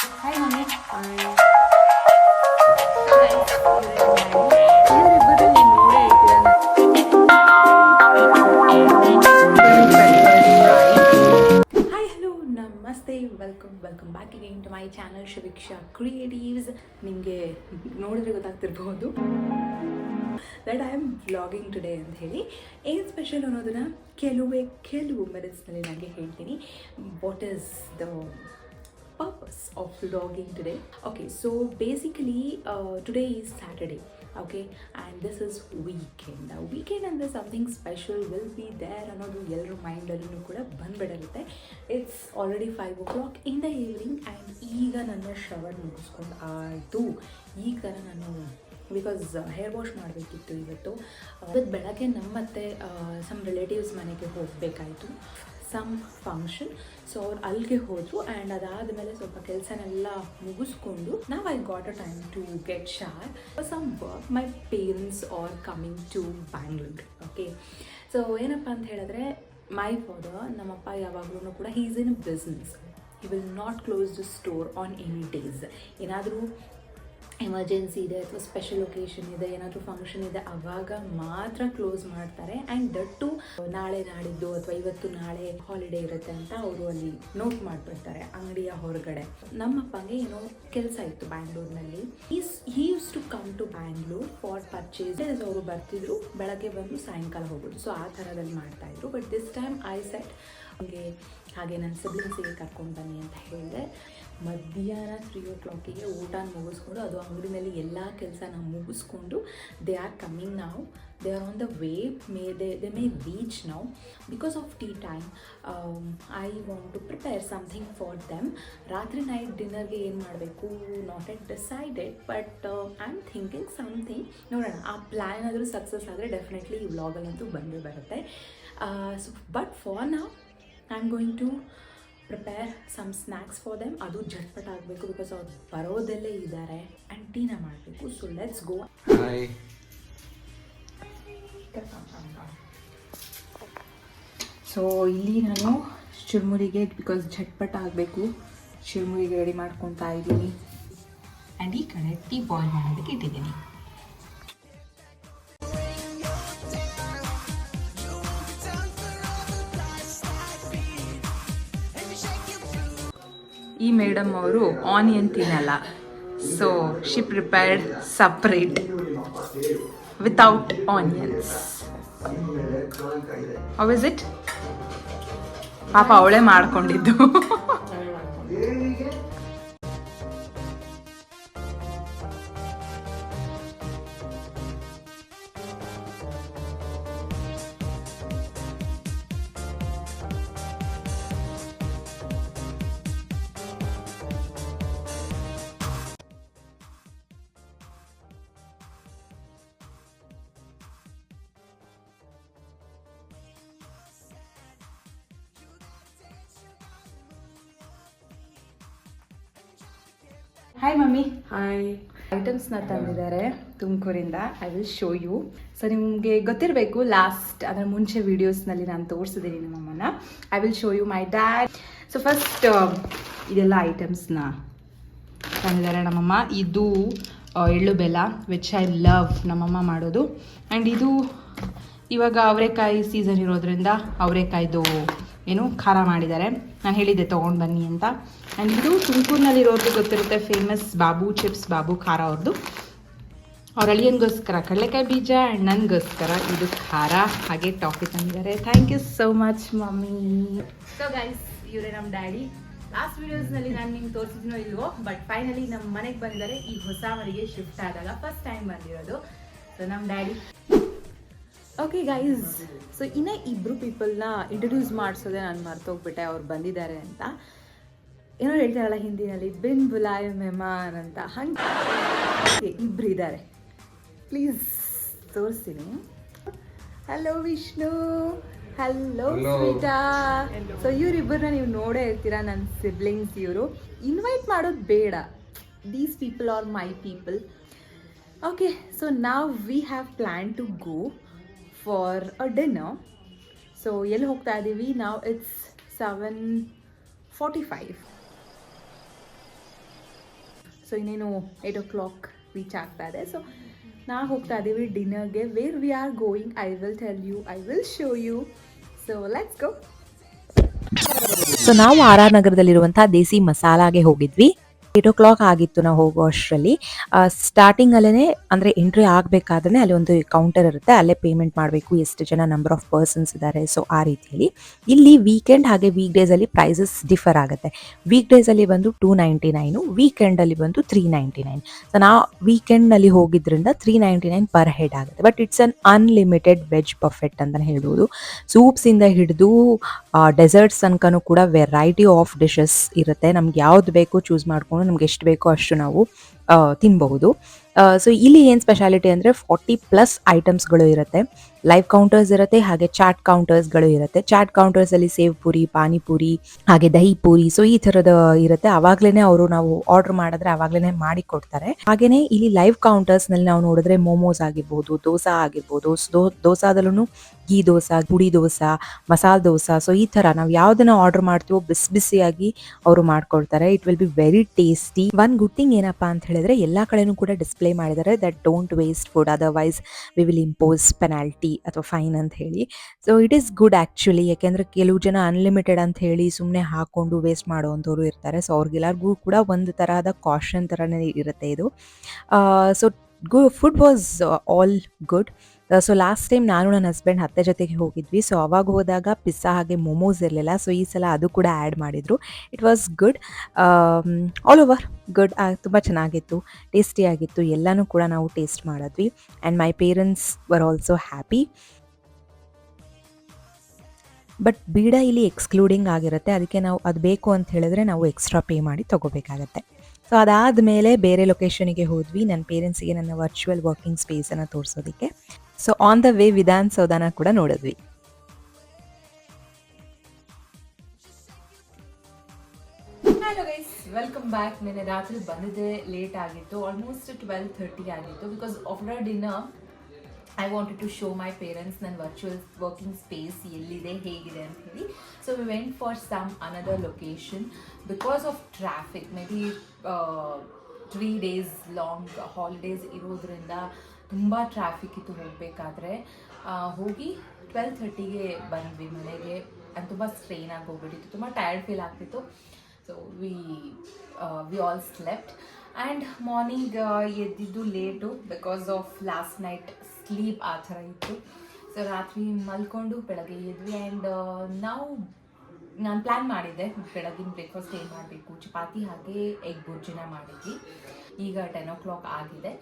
Hi mummy. ಇವರಿಬ್ಬರಲ್ಲಿ ನೋಡೇ ಹೇಳ್ತೀರಾ. ಹಾಯ್ ಹಲೋ ನಮಸ್ತೆ, welcome back again to my channel Shiviksha creatives. ನಿಮಗೆ ನೋಡಿದ್ರೆ ಗೊತ್ತಾಗ್ತಿರ್ಬೋದು that I am vlogging today ಅಂತ ಹೇಳಿ. ಏನು ಸ್ಪೆಷಲ್ ಅನ್ನೋದನ್ನು ಕೆಲವು ಮಿನಿಟ್ಸ್ನಲ್ಲಿ ನನಗೆ ಹೇಳ್ತೀನಿ. What is the purpose of vlogging today? Okay, so basically today is Saturday, okay, and this is weekend and there's something special will be there ಅನ್ನೋದು ಎಲ್ಲರ ಮೈಂಡಲ್ಲೂ ಕೂಡ ಬಂದ್ಬಿಡರುತ್ತೆ. It's already 5 o'clock in the evening and ಈಗ ನನ್ನ shower ಮುಗಿಸ್ಕೊಂಡು ಆಯಿತು. ಈಗ ನಾನು ಬಿಕಾಸ್ ಹೇರ್ ವಾಶ್ ಮಾಡಬೇಕಿತ್ತು ಇವತ್ತು ಬೆಳಗ್ಗೆ ನಮ್ಮತ್ತೆ ಸಮ್ ರಿಲೇಟಿವ್ಸ್ ಮನೆಗೆ ಹೋಗಬೇಕಾಯಿತು, ಸಮ್ ಫಂಕ್ಷನ್. ಸೊ ಅವ್ರು ಅಲ್ಲಿಗೆ ಹೋದರು ಆ್ಯಂಡ್ ಅದಾದಮೇಲೆ ಸ್ವಲ್ಪ ಕೆಲಸನೆಲ್ಲ ಮುಗಿಸ್ಕೊಂಡು ನಾವು I got a time to get share for some work. My parents are coming to Bangalore. Okay, so ಏನಪ್ಪ ಅಂತ ಹೇಳಿದ್ರೆ ಮೈ ಫಾದರ್, ನಮ್ಮಪ್ಪ ಯಾವಾಗಲೂ ಕೂಡ he is in business. He will not close the store on any days. ಏನಾದರೂ emergency ಇದೆ ಅಥವಾ special occasion ಇದೆ, ಏನಾದರೂ ಫಂಕ್ಷನ್ ಇದೆ, ಆವಾಗ ಮಾತ್ರ ಕ್ಲೋಸ್ ಮಾಡ್ತಾರೆ. ಆ್ಯಂಡ್ ದಟ್ಟು ನಾಳೆ ನಾಡಿದ್ದು ಅಥವಾ ಇವತ್ತು ನಾಳೆ ಹಾಲಿಡೇ ಇರುತ್ತೆ ಅಂತ ಅವರು ಅಲ್ಲಿ ನೋಟ್ ಮಾಡಿಬಿಡ್ತಾರೆ ಅಂಗಡಿಯ ಹೊರಗಡೆ. ನಮ್ಮಪ್ಪಂಗೆ ಏನೋ ಕೆಲಸ ಇತ್ತು ಬ್ಯಾಂಗ್ಳೂರ್ನಲ್ಲಿ. He use to come to Bangalore for purchase. ಅವರು ಬರ್ತಿದ್ರು, ಬೆಳಗ್ಗೆ ಬಂದು ಸಾಯಂಕಾಲ ಹೋಗೋದು. ಸೊ ಆ ಥರದಲ್ಲಿ ಮಾಡ್ತಾಯಿದ್ರು. But this time I set ಹಾಗೆ ನನ್ನ ಸಿಬ್ಲಿಂಗ್ಸಿಗೆ ಕರ್ಕೊಂಡು ಬನ್ನಿ ಅಂತ ಹೇಳಿದೆ. ಮಧ್ಯಾಹ್ನ 3 o'clock ಊಟನ ಮುಗಿಸ್ಕೊಂಡು ಅದು ಅಂಗಡಿನಲ್ಲಿ ಎಲ್ಲ ಕೆಲಸನ ಮುಗಿಸ್ಕೊಂಡು ದೇ ಆರ್ ಕಮ್ಮಿಂಗ್ ನಾವು. They are on the way. They may reach now because of tea time. I want to prepare something for them. ರಾತ್ರಿ ನೈಟ್ ಡಿನ್ನರ್ಗೆ ಏನು ಮಾಡಬೇಕು not yet decided, but I am thinking something. ನೋಡೋಣ, ಆ plan ಏನಾದರೂ success ಆದರೆ definitely ಈ ವ್ಲಾಗಲ್ಲಂತೂ ಬಂದೇ ಬರುತ್ತೆ. ಸೊ ಬಟ್ ಫಾರ್ ನಾವು I am going to prepare some snacks for them. ಅದು ಝಟ್ಪಟ್ ಆಗಬೇಕು ಬಿಕಾಸ್ ಅವ್ರು ಬರೋದೆಲ್ಲೇ ಇದ್ದಾರೆ ಆ್ಯಂಡ್ ಟೀನ ಮಾಡಬೇಕು. So let's go. ಸೊ ಇಲ್ಲಿ ನಾನು ಚುರುಮುರಿಗೆ ಬಿಕಾಸ್ ಝಟ್ಪಟ್ ಆಗಬೇಕು, ಚುರುಮುರಿಗೆ ರೆಡಿ ಮಾಡ್ಕೊತಾ ಇದ್ದೀನಿ. ಆ್ಯಂಡ್ ಈ ಕಡೆ ಟೀ ಬಾಯ್ಲ್ ಮಾಡೋದಕ್ಕೆ ಇಟ್ಟಿದ್ದೀನಿ. ಈ ಮೇಡಮ್ ಅವರು ಆನಿಯನ್ ತಿನ್ನಲ್ಲ, so she prepared separate without onions. How is it? ಪಾಪ ಅವಳೇ ಮಾಡ್ಕೊಂಡಿದ್ದು. Hi mummy. ಹಾಯ್. ಐಟಮ್ಸ್ನ ತಂದಿದ್ದಾರೆ ತುಮಕೂರಿಂದ. I will show you. So ನಿಮಗೆ ಗೊತ್ತಿರಬೇಕು, ಲಾಸ್ಟ್ ಅದರ ಮುಂಚೆ ವೀಡಿಯೋಸ್ನಲ್ಲಿ ನಾನು ತೋರಿಸಿದ್ದೀನಿ ನಮ್ಮಮ್ಮನ. I will show you my dad. So first ಇದೆಲ್ಲ ಐಟಮ್ಸ್ನ ತಂದಿದ್ದಾರೆ ನಮ್ಮಮ್ಮ. ಇದು ಎಳ್ಳು ಬೆಲ್ಲ ವಿಚ್ ಐ ಲವ್, ನಮ್ಮಮ್ಮ ಮಾಡೋದು. ಆ್ಯಂಡ್ ಇದು ಇವಾಗ ಅವರೆಕಾಯಿ ಸೀಸನ್ ಇರೋದ್ರಿಂದ ಅವರೆಕಾಯ್ದು ಏನು ಖಾರ ಮಾಡಿದ್ದಾರೆ. ನಾನು ಹೇಳಿದ್ದೆ ತೊಗೊಂಡು ಬನ್ನಿ ಅಂತ. ಆ್ಯಂಡ್ ಇದು ತುಮಕೂರಿನಲ್ಲಿರೋದು ಗೊತ್ತಿರುತ್ತೆ, ಫೇಮಸ್ ಬಾಬು ಚಿಪ್ಸ್, ಬಾಬು ಖಾರ ಅವ್ರದ್ದು. ಅವ್ರ ಅಳಿಯನ್ಗೋಸ್ಕರ ಕಡಲೆಕಾಯಿ ಬೀಜ ಆ್ಯಂಡ್ ನನಗೋಸ್ಕರ ಇದು ಖಾರ, ಹಾಗೆ ಟಾಫಿ ತಂದಿದ್ದಾರೆ. Thank you so much mummy. So guys, ಇವರೇ ನಮ್ಮ ಡ್ಯಾಡಿ. ಲಾಸ್ಟ್ ವೀಡಿಯೋಸ್ನಲ್ಲಿ ನಾನು ನಿಮ್ಗೆ ತೋರಿಸಿದ್ನೋ ಇಲ್ವೋ, ಬಟ್ ಫೈನಲಿ ನಮ್ಮ ಮನೆಗೆ ಬಂದಿದ್ದಾರೆ. ಈ ಹೊಸ ಮನೆಗೆ ಶಿಫ್ಟ್ ಆದಾಗ ಫಸ್ಟ್ ಟೈಮ್ ಬಂದಿರೋದು. ಸೊ ನಮ್ಮ ಡ್ಯಾಡಿ. ಓಕೆ ಗೈಸ್, ಸೊ ಇನ್ನೂ ಇಬ್ಬರು ಪೀಪಲ್ನ ಇಂಟ್ರೊಡ್ಯೂಸ್ ಮಾಡಿಸೋದೆ ನಾನು ಮರ್ತೋಗ್ಬಿಟ್ಟೆ, ಅವ್ರು ಬಂದಿದ್ದಾರೆ ಅಂತ. ಏನೋ ಹೇಳ್ತಾರಲ್ಲ ಹಿಂದಿನಲ್ಲಿ, ಬಿನ್ ಬುಲಾಯ ಮೆಹಮಾನ್ ಅಂತ, ಹಂಗೆ ಇಬ್ಬರು ಇದ್ದಾರೆ. ಪ್ಲೀಸ್ ತೋರಿಸ್ತೀನಿ. Hello Vishnu, hello Sweta. So ಇವರಿಬ್ಬರನ್ನ ನೀವು ನೋಡೇ ಇರ್ತೀರಾ, ನನ್ನ ಸಿಬ್ಲಿಂಗ್ಸ್. ಇವರು ಇನ್ವೈಟ್ ಮಾಡೋದು ಬೇಡ, these people are my people. Okay, so ನಾವು we have plan to go for a dinner. So ಎಲ್ಲಿ ಹೋಗ್ತಾ ಇದ್ದೀವಿ ನಾವು? ಇಟ್ಸ್ 7:45. ಸೊ ಇನ್ನೇನು 8 o'clock ರೀಚ್ ಆಗ್ತಾ ಇದೆ. ಸೊ ನಾವು ಹೋಗ್ತಾ ಇದ್ದೀವಿ ಡಿನ್ನರ್ಗೆ. Where we are going I will tell you, I will show you. So let's go. So ನಾವು ಆರ್ ಆರ್ ನಗರದಲ್ಲಿರುವಂತಹ ದೇಸಿ ಮಸಾಲಾಗೆ ಹೋಗಿದ್ವಿ. 8 o'clock ಆಗಿತ್ತು ನಾವು ಹೋಗೋ ಅಷ್ಟರಲ್ಲಿ. ಸ್ಟಾರ್ಟಿಂಗ್ ಅಲ್ಲೇ ಅಂದರೆ ಎಂಟ್ರಿ ಆಗಬೇಕಾದ್ರೆ ಅಲ್ಲಿ ಒಂದು ಕೌಂಟರ್ ಇರುತ್ತೆ, ಅಲ್ಲೇ ಪೇಮೆಂಟ್ ಮಾಡಬೇಕು, ಎಷ್ಟು ಜನ ನಂಬರ್ ಆಫ್ ಪರ್ಸನ್ಸ್ ಇದ್ದಾರೆ. ಸೊ ಆ ರೀತಿಯಲ್ಲಿ ಇಲ್ಲಿ ವೀಕೆಂಡ್ ಹಾಗೆ ವೀಕ್ ಡೇಸಲ್ಲಿ ಪ್ರೈಸಸ್ ಡಿಫರ್ ಆಗುತ್ತೆ. ವೀಕ್ ಡೇಸಲ್ಲಿ ಬಂದು 299, ವೀಕೆಂಡಲ್ಲಿ ಬಂದು 399. ಸೊ ನಾವು ವೀಕೆಂಡ್ನಲ್ಲಿ ಹೋಗಿದ್ರಿಂದ 399 ಪರ್ ಹೆಡ್ ಆಗುತ್ತೆ. But it's an unlimited veg Buffett ಅಂತಲೇ ಹೇಳ್ಬೋದು. ಸೂಪ್ಸಿಂದ ಹಿಡಿದು ಡೆಸರ್ಟ್ಸ್ ತನಕನೂ ಕೂಡ ವೆರೈಟಿ ಆಫ್ ಡಿಶಸ್ ಇರುತ್ತೆ. ನಮ್ಗೆ ಯಾವ್ದು ಬೇಕು ಚೂಸ್ ಮಾಡ್ಕೊಂಡು ನಮ್ಗೆ ಎಷ್ಟು ಬೇಕೋ ಅಷ್ಟು ನಾವು ತಿನ್ನಬಹುದು. ಸೊ ಇಲ್ಲಿ ಏನು ಸ್ಪೆಷಾಲಿಟಿ ಅಂದರೆ 40+ ಐಟಮ್ಸ್ಗಳು ಇರುತ್ತೆ. ಲೈವ್ ಕೌಂಟರ್ಸ್ ಇರುತ್ತೆ, ಹಾಗೆ ಚಾಟ್ ಕೌಂಟರ್ಸ್ಗಳು ಇರುತ್ತೆ. ಚಾಟ್ ಕೌಂಟರ್ಸಲ್ಲಿ ಸೇವ್ ಪೂರಿ, ಪಾನಿಪುರಿ, ಹಾಗೆ ದಹಿ ಪೂರಿ, ಸೊ ಈ ಥರದ ಇರುತ್ತೆ. ಅವಾಗಲೇ ಅವರು ನಾವು ಆರ್ಡರ್ ಮಾಡಿದ್ರೆ ಅವಾಗಲೇ ಮಾಡಿ ಕೊಡ್ತಾರೆ. ಹಾಗೆಯೇ ಇಲ್ಲಿ ಲೈವ್ ಕೌಂಟರ್ಸ್ನಲ್ಲಿ ನಾವು ನೋಡಿದ್ರೆ ಮೋಮೋಸ್ ಆಗಿರ್ಬೋದು, ದೋಸಾ ಆಗಿರ್ಬೋದು. ದೋಸಾದಲ್ಲೂ ಗೀ ದೋಸಾ, ಪುಡಿ ದೋಸಾ, ಮಸಾಲೆ ದೋಸಾ, ಸೊ ಈ ಥರ ನಾವು ಯಾವುದನ್ನ ಆರ್ಡರ್ ಮಾಡ್ತೀವೋ ಬಿಸಿಯಾಗಿ ಅವರು ಮಾಡ್ಕೊಡ್ತಾರೆ. It will be very tasty. One good thing ಏನಪ್ಪ ಅಂತ ಹೇಳಿದ್ರೆ ಎಲ್ಲ ಕಡೆನೂ ಕೂಡ ಡಿಸ್ಪ್ಲೇ ಮಾಡಿದ್ದಾರೆ that don't waste food, otherwise we will impose penalty ಅಥವಾ ಫೈನ್ ಅಂತ ಹೇಳಿ. So it is good actually. ಯಾಕೆಂದರೆ ಕೆಲವು ಜನ ಅನ್ಲಿಮಿಟೆಡ್ ಅಂತ ಹೇಳಿ ಸುಮ್ಮನೆ ಹಾಕ್ಕೊಂಡು ವೇಸ್ಟ್ ಮಾಡೋವಂಥವ್ರು ಇರ್ತಾರೆ. ಸೊ ಅವ್ರಿಗೆಲ್ಲರಿಗೂ ಕೂಡ ಒಂದು ತರಹದ ಕಾಷನ್ ಥರನೇ ಇರುತ್ತೆ ಇದು. So food was all good. So last time ನಾನು ನನ್ನ ಹಸ್ಬೆಂಡ್ ಅತ್ತೆ ಜೊತೆಗೆ ಹೋಗಿದ್ವಿ. ಸೊ ಅವಾಗ ಹೋದಾಗ ಪಿಜ್ಜಾ ಹಾಗೆ ಮೊಮೋಸ್ ಇರಲಿಲ್ಲ. ಸೊ ಈ ಸಲ ಅದು ಕೂಡ ಆ್ಯಡ್ ಮಾಡಿದರು. It was good, all over good. ತುಂಬ ಚೆನ್ನಾಗಿತ್ತು, ಟೇಸ್ಟಿಯಾಗಿತ್ತು. ಎಲ್ಲನೂ ಕೂಡ ನಾವು ಟೇಸ್ಟ್ ಮಾಡಿದ್ವಿ. And my parents were also happy. But ಬೀಡ ಇಲ್ಲಿ ಎಕ್ಸ್ಕ್ಲೂಡಿಂಗ್ ಆಗಿರುತ್ತೆ, ಅದಕ್ಕೆ ನಾವು ಅದು ಬೇಕು ಅಂತ ಹೇಳಿದ್ರೆ ನಾವು ಎಕ್ಸ್ಟ್ರಾ ಪೇ ಮಾಡಿ ತೊಗೋಬೇಕಾಗತ್ತೆ. ಸೊ ಅದಾದಮೇಲೆ ಬೇರೆ ಲೊಕೇಶನಿಗೆ ಹೋದ್ವಿ, ನನ್ನ ಪೇರೆಂಟ್ಸಿಗೆ ನನ್ನ ವರ್ಚುವಲ್ ವರ್ಕಿಂಗ್ ಸ್ಪೇಸನ್ನು ತೋರಿಸೋದಕ್ಕೆ. ಸೊ ಆನ್ ದ ವೇ ವಿಧಾನಸೌಧನ ಕೂಡ ನೋಡಿದ್ವಿ. Hello guys, welcome back. ನಿನ್ನೆ ರಾತ್ರಿ ಬಂದಿದ್ದೆ ಲೇಟ್ ಆಗಿತ್ತು, ಆಲ್ಮೋಸ್ಟ್ 12:30 ಆಗಿತ್ತು. Because after dinner I wanted to show my parents ನನ್ನ ವರ್ಚುವಲ್ ವರ್ಕಿಂಗ್ ಸ್ಪೇಸ್ ಎಲ್ಲಿದೆ, ಹೇಗಿದೆ ಅಂತ ಹೇಳಿ. So we went for some another location because of traffic. Maybe 3 days long holidays ಇರೋದ್ರಿಂದ ತುಂಬ ಟ್ರಾಫಿಕ್ ಇತ್ತು ಹೋಗಬೇಕಾದ್ರೆ. ಹೋಗಿ 12:30ಗೆ ಬಂದ್ವಿ ಮನೆಗೆ. ಅದು ತುಂಬ ಸ್ಟ್ರೈನ್ ಆಗಿ ಹೋಗ್ಬಿಟ್ಟಿತ್ತು, ತುಂಬ ಟಯರ್ಡ್ ಫೀಲ್ ಆಗ್ತಿತ್ತು. So we all slept. And morning ಎದ್ದಿದ್ದು late because of last night sleep ಆ ಥರ ಇತ್ತು. ಸೊ ರಾತ್ರಿ ಮಲ್ಕೊಂಡು ಬೆಳಗ್ಗೆ ಎದ್ವಿ. ಆ್ಯಂಡ್ ನಾನು ಪ್ಲ್ಯಾನ್ ಮಾಡಿದ್ದೆ ಬೆಳಗಿನ ಬ್ರೇಕ್ಫಾಸ್ಟ್ ಏನು ಮಾಡಬೇಕು, ಚಪಾತಿ ಹಾಗೆ ಎಗ್ ಬುರ್ಜಿನ ಮಾಡಿದ್ವಿ. ಈಗ 10 o'clock ಆಗಿದೆ.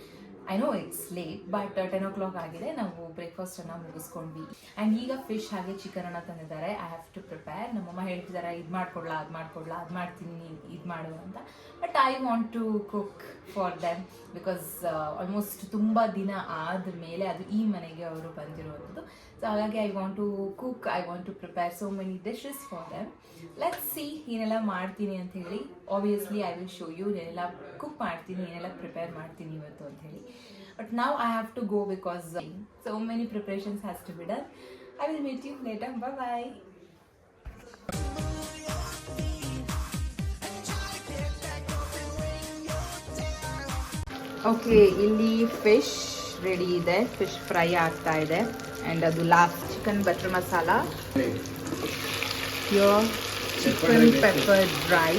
I know it's late, but 10 o'clock ಆಗಿದೆ. ನಾವು ಬ್ರೇಕ್ಫಾಸ್ಟನ್ನು ಮುಗಿಸ್ಕೊಂಡ್ವಿ. ಆ್ಯಂಡ್ ಈಗ ಫಿಶ್ ಹಾಗೆ ಚಿಕನನ್ನು ತಂದಿದ್ದಾರೆ. I have to prepare. ನಮ್ಮಮ್ಮ ಹೇಳ್ತಿದ್ದಾರೆ ಇದು ಮಾಡ್ಕೊಡ್ಲಾ, ಅದು ಮಾಡ್ಕೊಡ್ಲಾ, ಅದು ಮಾಡ್ತೀನಿ, ಇದು ಮಾಡು ಅಂತ. But I want to cook for them because almost ತುಂಬ ದಿನ ಆದಮೇಲೆ ಅದು ಈ ಮನೆಗೆ ಅವರು ಬಂದಿರುವಂಥದ್ದು. ಸೊ ಹಾಗಾಗಿ I want to cook, I want to prepare so many dishes for them. Let's see ಏನೆಲ್ಲ ಮಾಡ್ತೀನಿ ಅಂತ ಹೇಳಿ. Obviously I will show you ಏನೆಲ್ಲ ಕುಕ್ ಮಾಡ್ತೀನಿ, ಏನೆಲ್ಲ ಪ್ರಿಪೇರ್ ಮಾಡ್ತೀನಿ ಇವತ್ತು ಅಂತ ಹೇಳಿ. But now I have to go because so many preparations has to be done. I will meet you later. Bye. Okay, ಇಲ್ಲಿ ಫಿಶ್ ರೆಡಿ ಇದೆ, ಫಿಶ್ ಫ್ರೈ ಆಗ್ತಾ ಇದೆ. ಆ್ಯಂಡ್ ಅದು last chicken butter masala, pure chicken pepper dry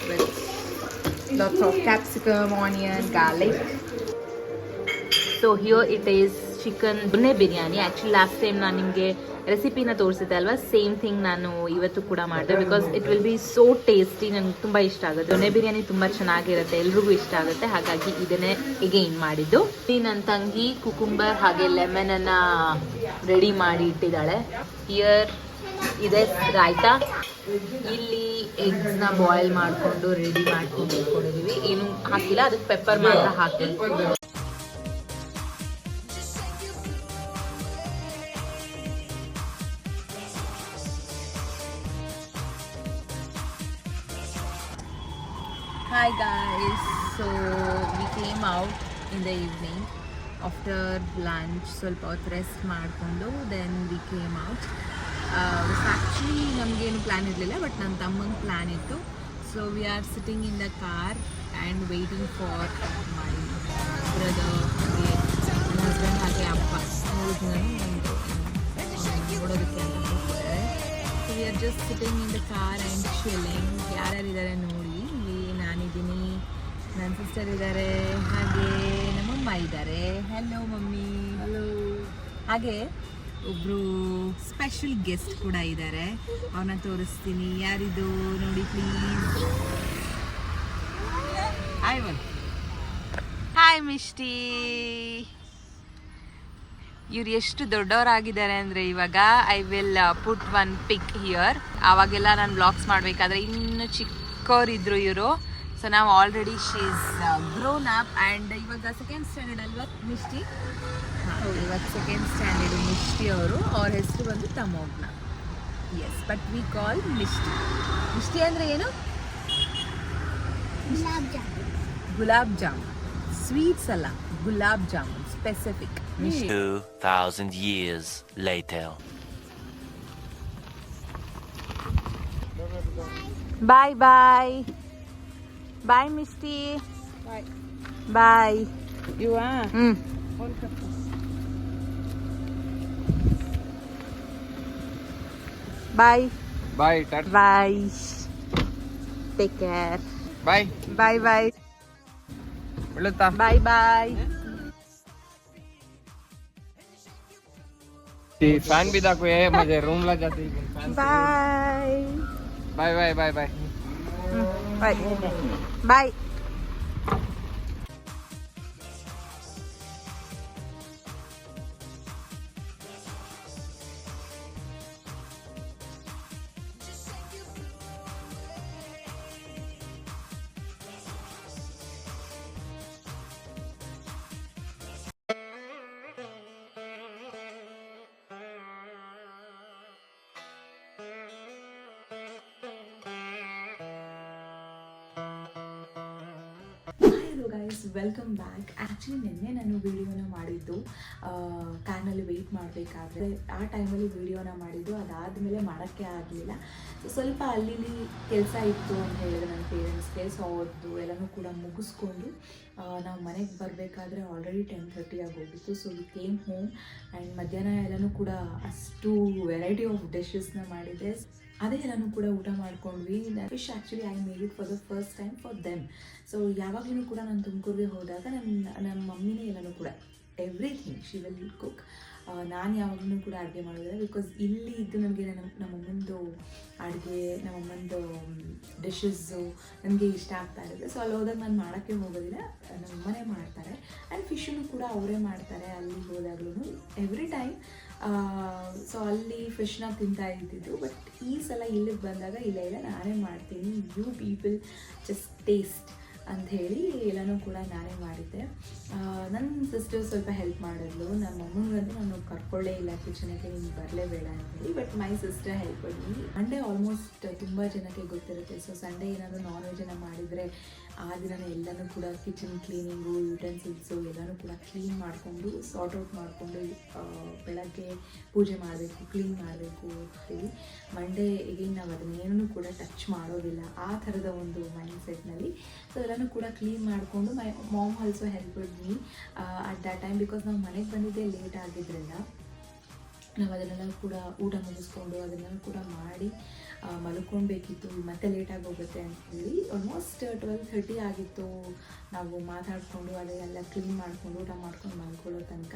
with lots of capsicum, onion, garlic. So here it is chicken donne biryani. Actually last time ನಾನು ನಿಮಗೆ ರೆಸಿಪಿನ ತೋರಿಸಿದ್ದೆ ಅಲ್ವಾ, same thing ನಾನು ಇವತ್ತು ಕೂಡ ಮಾಡಿದೆ because it will be so tasty. ನನಗೆ ತುಂಬ ಇಷ್ಟ ಆಗುತ್ತೆ. ದೊನ್ನೆ ಬಿರಿಯಾನಿ ತುಂಬ ಚೆನ್ನಾಗಿರುತ್ತೆ, ಎಲ್ರಿಗೂ ಇಷ್ಟ ಆಗುತ್ತೆ. ಹಾಗಾಗಿ ಇದನ್ನೇ ಎಗೈನ್ ಮಾಡಿದ್ದು. ನನ್ನ ತಂಗಿ ಕುಕುಂಬರ್ ಹಾಗೆ ಲೆಮನನ್ನು ರೆಡಿ ಮಾಡಿ ಇಟ್ಟಿದ್ದಾಳೆ. ಹಿಯರ್ ಇದೆ ರಾಯ್ತಾ. ಇಲ್ಲಿ ಎಗ್ಸ್ನ ಬಾಯ್ಲ್ ಮಾಡಿಕೊಂಡು ರೆಡಿ ಮಾಡ್ಕೊಂಡು ಇಟ್ಕೊಂಡಿದ್ದೀವಿ. ಏನು ಹಾಕಿಲ್ಲ, ಅದಕ್ಕೆ ಪೆಪ್ಪರ್ ಮಾತ್ರ ಹಾಕಿ. Hi guys, so we came out in the evening after lunch. ಸ್ವಲ್ಪ ಹೊತ್ತು ರೆಸ್ಟ್ ಮಾಡಿಕೊಂಡು then we came out. Actually ನಮಗೇನು ಪ್ಲ್ಯಾನ್ ಇರಲಿಲ್ಲ, ಬಟ್ ನನ್ನ ತಮ್ಮಂಗೆ ಪ್ಲ್ಯಾನ್ ಇತ್ತು. So we are sitting in the car and waiting for my brother, ನನ್ನ husband ಹಾಗೆ ಅಪ್ಪ ನೋಡೋದಕ್ಕೆ ಅಂತ ಹೋಗ್ತಾರೆ. So we are just sitting in the car and chilling. ಯಾರ್ಯಾರಿದ್ದಾರೆ ನೋಡಿ, ಇಲ್ಲಿ ನಾನಿದ್ದೀನಿ, ನನ್ನ ಸಿಸ್ಟರ್ ಇದ್ದಾರೆ, ಹಾಗೆ ನಮ್ಮಮ್ಮ ಇದ್ದಾರೆ. Hello mummy. ಹಲೋ. ಹಾಗೆ ಒಬ್ಬರು ಸ್ಪೆಷಲ್ ಗೆಸ್ಟ್ ಕೂಡ ಇದ್ದಾರೆ, ಅವ್ರನ್ನ ತೋರಿಸ್ತೀನಿ. ಯಾರಿದು ನೋಡಿ ಪ್ಲೀಸ್. ಹಾಯ್ ಮಿಷ್ಟಿ. ಇವ್ರು ಎಷ್ಟು ದೊಡ್ಡವರಾಗಿದ್ದಾರೆ ಅಂದರೆ ಇವಾಗ I will put one pic here. ಆವಾಗೆಲ್ಲ ನಾನು ಬ್ಲಾಗ್ಸ್ ಮಾಡಬೇಕಾದ್ರೆ ಇನ್ನು ಚಿಕ್ಕವರಿದ್ರು ಇವರು. ಸೊ ನಾವು already she is grown up and ಇವಾಗ ಸೆಕೆಂಡ್ ಸ್ಟ್ಯಾಂಡರ್ಡ್ ಅಲ್ವಾ ಮಿಷ್ಟಿ? ಇವಾಗ ಸೆಕೆಂಡ್ ಸ್ಟ್ಯಾಂಡರ್ಡ್ ಮಿಷ್ಟಿ ಅವರು. ಅವ್ರ ಹೆಸರು ಬಂದು Tamogna. Yes, but we call Mishti. Mishti ಅಂದರೆ ಏನು? ಗುಲಾಬ್ ಜಾಮೂನ್. ಸ್ವೀಟ್ಸ್ ಅಲ್ಲ, gulab jamun specific. 2000 years later. Bye bye bye Mishti. Bye. Bye bye bye. Take care. Bye bye bye ಬೀಳುತ್ತಾ? Bye bye. फैन भी देखो ये मुझे रूम ला जाती है. Bye bye bye bye bye bye bye. Hello guys, welcome back. Actually ನಿನ್ನೆ ನಾನು ವೀಡಿಯೋನ ಮಾಡಿದ್ದು ಕಾರ್ನಲ್ಲಿ ವೆಯ್ಟ್ ಮಾಡಬೇಕಾದ್ರೆ. ಆ ಟೈಮಲ್ಲಿ ವೀಡಿಯೋನ ಮಾಡಿದ್ದು, ಅದಾದಮೇಲೆ ಮಾಡೋಕ್ಕೆ ಆಗಲಿಲ್ಲ. ಸ್ವಲ್ಪ ಅಲ್ಲಿ ಕೆಲಸ ಇತ್ತು ಅಂತ ಹೇಳಿದ್ರೆ ನನ್ನ ಪೇರೆಂಟ್ಸ್ಗೆ. ಸೊ ಅವ್ರದ್ದು ಎಲ್ಲನೂ ಕೂಡ ಮುಗಿಸ್ಕೊಂಡು ನಾವು ಮನೆಗೆ ಬರಬೇಕಾದ್ರೆ ಆಲ್ರೆಡಿ 10:30 ಆಗೋಗಿತ್ತು. So we came home and ಮಧ್ಯಾಹ್ನ ಎಲ್ಲನೂ ಕೂಡ ಅಷ್ಟು ವೆರೈಟಿ ಆಫ್ ಡಿಶಸ್ನ ಮಾಡಿದ್ದೆ. ಅದೇ ಎಲ್ಲನೂ ಕೂಡ ಊಟ ಮಾಡ್ಕೊಂಡ್ವಿ. Fish actually I made it for the first time for them. So ಯಾವಾಗಲೂ ಕೂಡ ನಾನು ತುಮಕೂರಿಗೆ ಹೋದಾಗ ನಮ್ಮ ಮಮ್ಮಿನೇ ಎಲ್ಲನೂ ಕೂಡ ಎವ್ರಿಥಿಂಗ್ ಶಿ ವಿಲ್ ಕುಕ್. ನಾನು ಯಾವಾಗಲೂ ಕೂಡ ಅಡುಗೆ ಮಾಡೋದಿಲ್ಲ, ಬಿಕಾಸ್ ಇಲ್ಲಿ ಇದ್ದು ನನಗೆ ನಮ್ಮಮ್ಮಂದು ಅಡುಗೆ, ನಮ್ಮಮ್ಮಂದು ಡಿಶಸ್ಸು ನನಗೆ ಇಷ್ಟ ಆಗ್ತಾ ಇರುತ್ತೆ. ಸೊ ಅಲ್ಲಿ ಹೋದಾಗ ನಾನು ಮಾಡೋಕ್ಕೆ ಹೋಗೋದಿಲ್ಲ, ನಮ್ಮಮ್ಮನೇ ಮಾಡ್ತಾರೆ. ಆ್ಯಂಡ್ ಫಿಶನ್ನು ಕೂಡ ಅವರೇ ಮಾಡ್ತಾರೆ ಅಲ್ಲಿ ಹೋದಾಗ್ಲೂ ಎವ್ರಿ ಟೈಮ್. ಸೊ ಅಲ್ಲಿ ಫಿಶ್ನ ತಿಂತಾ ಇದ್ದಿದ್ದು. ಬಟ್ ಈ ಸಲ ಇಲ್ಲಿಗೆ ಬಂದಾಗ ಇಲ್ಲ ನಾನೇ ಮಾಡ್ತೀನಿ, ಯು ಪೀಪಲ್ ಜಸ್ಟ್ ಟೇಸ್ಟ್ ಅಂಥೇಳಿ ಎಲ್ಲನೂ ಕೂಡ ನಾನೇ ಮಾಡಿದ್ದೆ. ನನ್ನ ಸಿಸ್ಟರ್ ಸ್ವಲ್ಪ ಹೆಲ್ಪ್ ಮಾಡಿದ್ಲು. ನಮ್ಮ ಅಮ್ಮನಿಗಂತೂ ನಾನು ಕರ್ಕೊಳ್ಳೇ ಇಲ್ಲ ಕಿಚನಿಗೆ, ನೀನು ಬರಲೇಬೇಡ ಅಂತೇಳಿ. ಬಟ್ ಮೈ ಸಿಸ್ಟರ್ ಹೆಲ್ಪ್ ಮಾಡಿ. ಸಂಡೇ ಆಲ್ಮೋಸ್ಟ್ ತುಂಬ ಜನಕ್ಕೆ ಗೊತ್ತಿರುತ್ತೆ. ಸೊ ಸಂಡೇ ಏನಾದರೂ ನಾನ್ ವೆಜ್ಜನ್ನು ಮಾಡಿದರೆ ಆ ದಿನನೇ ಎಲ್ಲನೂ ಕೂಡ ಕಿಚನ್ ಕ್ಲೀನಿಂಗು, ಯುಟೆನ್ಸಿಲ್ಸು ಎಲ್ಲನೂ ಕೂಡ ಕ್ಲೀನ್ ಮಾಡಿಕೊಂಡು ಸಾರ್ಟ್ ಔಟ್ ಮಾಡಿಕೊಂಡು ಬೆಳಗ್ಗೆ ಪೂಜೆ ಮಾಡಬೇಕು, ಕ್ಲೀನ್ ಮಾಡಬೇಕು ಅಂತೀವಿ. ಮಂಡೇ ಈಗೇನು ನಾವು ಅದನ್ನೇನೂ ಕೂಡ ಟಚ್ ಮಾಡೋದಿಲ್ಲ, ಆ ಥರದ ಒಂದು ಮೈಂಡ್ ಸೆಟ್ನಲ್ಲಿ. ಸೊ ಎಲ್ಲನೂ ಕೂಡ ಕ್ಲೀನ್ ಮಾಡಿಕೊಂಡು my mom also help me at that time. Because ನಾವು ಮನೆಗೆ ಬಂದಿದ್ದೇ ಲೇಟ್ ಆಗಿದ್ದರಿಂದ ನಾವು ಅದನ್ನೆಲ್ಲ ಕೂಡ ಊಟ ಮುಗಿಸ್ಕೊಂಡು ಅದನ್ನೆಲ್ಲ ಕೂಡ ಮಾಡಿ ಮಲ್ಕೊಳ್ಬೇಕಿತ್ತು. ಮತ್ತೆ ಲೇಟಾಗಿ ಹೋಗುತ್ತೆ ಅಂಥೇಳಿ ಆಲ್ಮೋಸ್ಟ್ 12:30 ಆಗಿತ್ತು. ನಾವು ಮಾತಾಡಿಕೊಂಡು ಅದನ್ನೆಲ್ಲ ಕ್ಲೀನ್ ಮಾಡಿಕೊಂಡು ಊಟ ಮಾಡ್ಕೊಂಡು ಮಲ್ಕೊಳ್ಳೋ ತನಕ.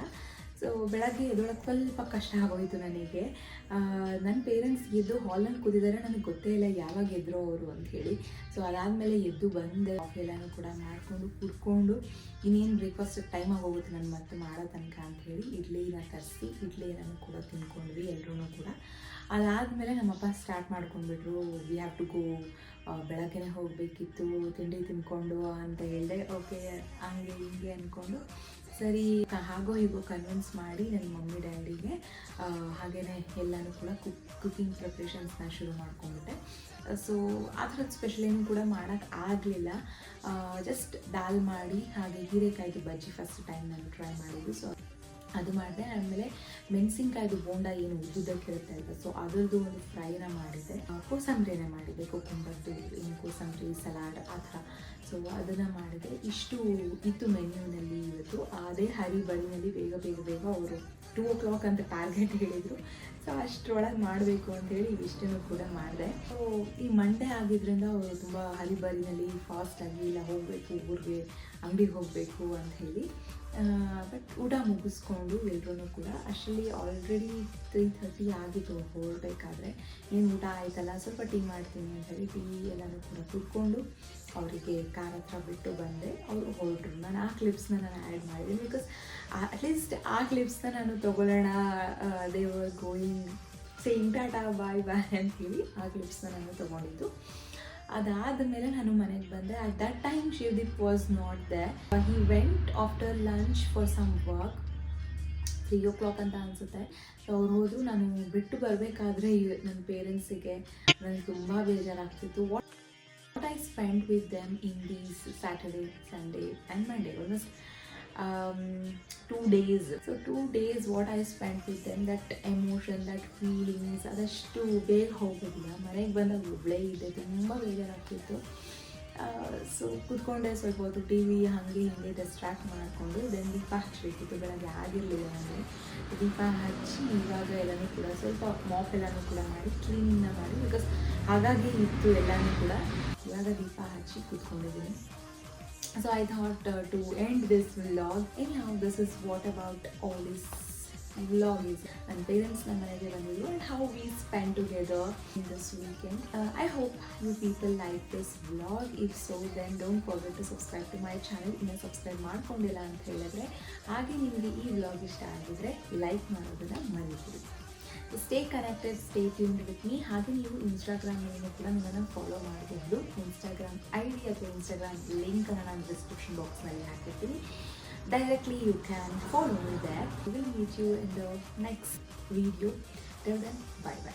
ಸೊ ಬೆಳಗ್ಗೆ ಎದ್ದೊಳಕ್ಕೆ ಸ್ವಲ್ಪ ಕಷ್ಟ ಆಗೋಯಿತು ನನಗೆ. ನನ್ನ ಪೇರೆಂಟ್ಸ್ ಎದ್ದು ಹಾಲಲ್ಲಿ ಕೂತಿದ್ದಾರೆ, ನನಗೆ ಗೊತ್ತೇ ಇಲ್ಲ ಯಾವಾಗ ಎದ್ರೋ ಅವರು ಅಂಥೇಳಿ. ಸೊ ಅದಾದಮೇಲೆ ಎದ್ದು ಬಂದೆ, ಕಾಫಿ ಎಲ್ಲನೂ ಕೂಡ ಮಾಡಿಕೊಂಡು ಕುಡ್ಕೊಂಡು ಇನ್ನೇನು ಬ್ರೇಕ್ಫಾಸ್ಟ್ ಟೈಮ್ ಆಗೋಗುತ್ತೆ ನಾನು ಮತ್ತೆ ಮಾಡೋ ತನಕ ಅಂಥೇಳಿ ಇಡ್ಲಿನ ತರಿಸಿ ಇಡ್ಲಿ ಎಲ್ಲನೂ ಕೂಡ ತಿನ್ಕೊಂಡ್ವಿ ಎಲ್ಲರೂ ಕೂಡ. ಅದಾದಮೇಲೆ ನಮ್ಮಪ್ಪ ಸ್ಟಾರ್ಟ್ ಮಾಡ್ಕೊಂಡ್ಬಿಟ್ರು, ವಿ ಹ್ಯಾವ್ ಟು ಗೋ, ಬೆಳಗ್ಗೆನೇ ಹೋಗಬೇಕಿತ್ತು, ತಿಂಡಿ ತಿನ್ಕೊಂಡು ಅಂತ ಹೇಳಿದೆ. ಓಕೆ ಹಂಗೆ ಹಿಂಗೆ ಅಂದ್ಕೊಂಡು ಸರಿ ಹಾಗೋ ಹೀಗೋ ಕನ್ವಿನ್ಸ್ ಮಾಡಿ ನನ್ನ ಮಮ್ಮಿ ಡ್ಯಾಡಿಗೆ ಹಾಗೆಯೇ ಎಲ್ಲನೂ ಕೂಡ ಕುಕ್ಕಿಂಗ್ ಪ್ರಿಪ್ರೇಷನ್ಸ್ನ ಶುರು ಮಾಡ್ಕೊಂಡ್ಬಿಟ್ಟೆ. ಸೊ ಆ ಥರದ್ದು ಸ್ಪೆಷಲ್ ಏನು ಕೂಡ ಮಾಡೋಕ್ಕೆ ಆಗಲಿಲ್ಲ. ಜಸ್ಟ್ ದಾಲ್ ಮಾಡಿ ಹಾಗೆ ಹೀರೆಕಾಯ್ದು ಬಜ್ಜಿ ಫಸ್ಟ್ ಟೈಮ್ ನಾನು ಟ್ರೈ ಮಾಡಿದ್ದು. ಸೊ ಅದು ಮಾಡಿದೆ. ಆಮೇಲೆ ಮೆಣಸಿನ್ಕಾಯ್ದು ಬೋಂಡ ಏನು ಉದ್ದುದಕ್ಕಿರುತ್ತೆ ಅಲ್ವ, ಸೊ ಅದರದ್ದು ಒಂದು ಫ್ರೈನ ಮಾಡಿದೆ. ಕೋಸಂಬರಿನ ಮಾಡಿದೆ, ಕುಕ್ಕುಂಬರ್ದು ಏನು ಕೋಸಂಬರಿ ಸಲಾಡ್ ಆ ಥರ. ಸೊ ಅದನ್ನು ಮಾಡಿದೆ. ಇಷ್ಟು ಇತ್ತು ಮೆನ್ಯೂನಲ್ಲಿ ಇವತ್ತು. ಅದೇ ಹರಿಬರಿನಲ್ಲಿ ಬೇಗ ಬೇಗ ಬೇಗ ಅವರು 2 o'clock ಅಂತ ಟಾರ್ಗೆಟ್ ಹೇಳಿದರು. ಸೊ ಅಷ್ಟರೊಳಗೆ ಮಾಡಬೇಕು ಅಂಥೇಳಿ ಇಷ್ಟನ್ನು ಕೂಡ ಮಾಡಿದೆ. ಸೊ ಈ ಮಂಡೇ ಆಗಿದ್ದರಿಂದ ಅವರು ತುಂಬ ಹರಿಬರಿನಲ್ಲಿ ಫಾಸ್ಟಾಗಿ ಇಲ್ಲ ಹೋಗಬೇಕು ಊರಿಗೆ, ಅಂಗಡಿಗೆ ಹೋಗಬೇಕು ಅಂತ ಹೇಳಿ. ಬಟ್ ಊಟ ಮುಗಿಸ್ಕೊಂಡು ಎಲ್ಲರೂ ಕೂಡ ಅಷ್ಟರಲ್ಲಿ ಆಲ್ರೆಡಿ 3:30 ಆಗಿತ್ತು ಹೊರಡಬೇಕಾದ್ರೆ. ಏನು ಊಟ ಆಯ್ತಲ್ಲ, ಸ್ವಲ್ಪ ಟೀ ಮಾಡ್ತೀನಿ ಅಂತ ಹೇಳಿ ಟೀ ಎಲ್ಲನೂ ಕೂಡ ಕುತ್ಕೊಂಡು ಅವರಿಗೆ ಕಾರ್ ಹತ್ರ ಬಿಟ್ಟು ಬಂದೆ. ಅವರು ಹೊರಟರು. ನಾನು ಆ ಕ್ಲಿಪ್ಸ್ನ ನಾನು ಆ್ಯಡ್ ಮಾಡಿದ್ದೀನಿ, ಬಿಕಾಸ್ ಅಟ್ಲೀಸ್ಟ್ ಆ ಕ್ಲಿಪ್ಸ್ನ ನಾನು ತೊಗೊಳ್ಳೋಣ, they were going same tata bye bye ಅಂಥೇಳಿ ಆ ಕ್ಲಿಪ್ಸ್ನ ನಾನು ತೊಗೊಂಡಿದ್ದು. ಅದಾದ ಮೇಲೆ ನಾನು ಮನೆಗೆ ಬಂದೆ. At that time Shivdeep was not there. He went after lunch for some work. 3 o'clock ಅಂತ ಅನಿಸುತ್ತೆ. ಸೊ ಅವ್ರು ಹೋದರು. ನಾನು ಬಿಟ್ಟು ಬರಬೇಕಾದ್ರೆ ನನ್ನ ಪೇರೆಂಟ್ಸಿಗೆ ನನಗೆ ತುಂಬ ಬೇಜಾರಾಗ್ತಿತ್ತು. What I spend with them in these Saturday, Sunday and Monday, almost 2 days. So 2 days what I spent with them, that emotion, that feelings, ಅದಷ್ಟು ಬೇಗ ಹೋಗೋದಿಲ್ಲ. ಮನೆಗೆ ಬಂದಾಗ ಒಬ್ಬಳೇ ಇದೆ, ತುಂಬ ಬೇಜಾರಾಗ್ತಿತ್ತು. ಸೊ ಕೂತ್ಕೊಂಡೆ ಸ್ವಲ್ಪ ಹೊತ್ತು ಟಿ ವಿ ಹಾಗೆ ಹೀಗೆ ಡಿಸ್ಟ್ರ್ಯಾಕ್ಟ್ ಮಾಡಿಕೊಂಡು ದೆನ್ ದೀಪ ಹಚ್ಚಬೇಕಿತ್ತು. ಬೆಳಗ್ಗೆ ಆಗಿರಲಿಲ್ಲ ನನಗೆ. ದೀಪ ಹಚ್ಚಿ ಇವಾಗ ಎಲ್ಲನೂ ಕೂಡ ಸ್ವಲ್ಪ ಮಾಪ್ ಎಲ್ಲನೂ ಕೂಡ ಮಾಡಿ ಕ್ಲೀನಿಂಗ್ನ ಮಾಡಿ, ಬಿಕಾಸ್ ಹಾಗಾಗಿ ಇತ್ತು ಎಲ್ಲನೂ ಕೂಡ. ಇವಾಗ ದೀಪ ಹಚ್ಚಿ ಕೂತ್ಕೊಂಡಿದ್ದೀನಿ. So I thought to end this vlog. Anyhow, this is what about all this vlog is. And parents na manage bandidu and how we spend together in this weekend. I hope you people like this vlog. If so, then don't forget to subscribe to my channel. Inna subscribe ಮಾಡ್ಕೊಂಡಿಲ್ಲ ಅಂತ ಹೇಳಿದ್ರೆ, ಹಾಗೆ ನಿಮಗೆ ಈ vlog ಇಷ್ಟ ಆಗಿದ್ರೆ like ಮಾಡೋದನ್ನ ಮರಿಬೇಡಿ. Stay connected, stay tuned with me. ಹಾಗೆ ನೀವು ಇನ್ಸ್ಟಾಗ್ರಾಮ್ನಲ್ಲೂ ಕೂಡ ನನ್ನನ್ನು ಫಾಲೋ ಮಾಡಬಹುದು. ಇನ್ಸ್ಟಾಗ್ರಾಮ್ ಐ ಡಿ ಅಥವಾ ಇನ್ಸ್ಟಾಗ್ರಾಮ್ ಲಿಂಕನ್ನು ನಾನು ಡಿಸ್ಕ್ರಿಪ್ಷನ್ ಬಾಕ್ಸ್ನಲ್ಲಿ ಹಾಕಿರ್ತೀನಿ. Directly you can follow me there. I will meet you in the next video. Till then, bye by.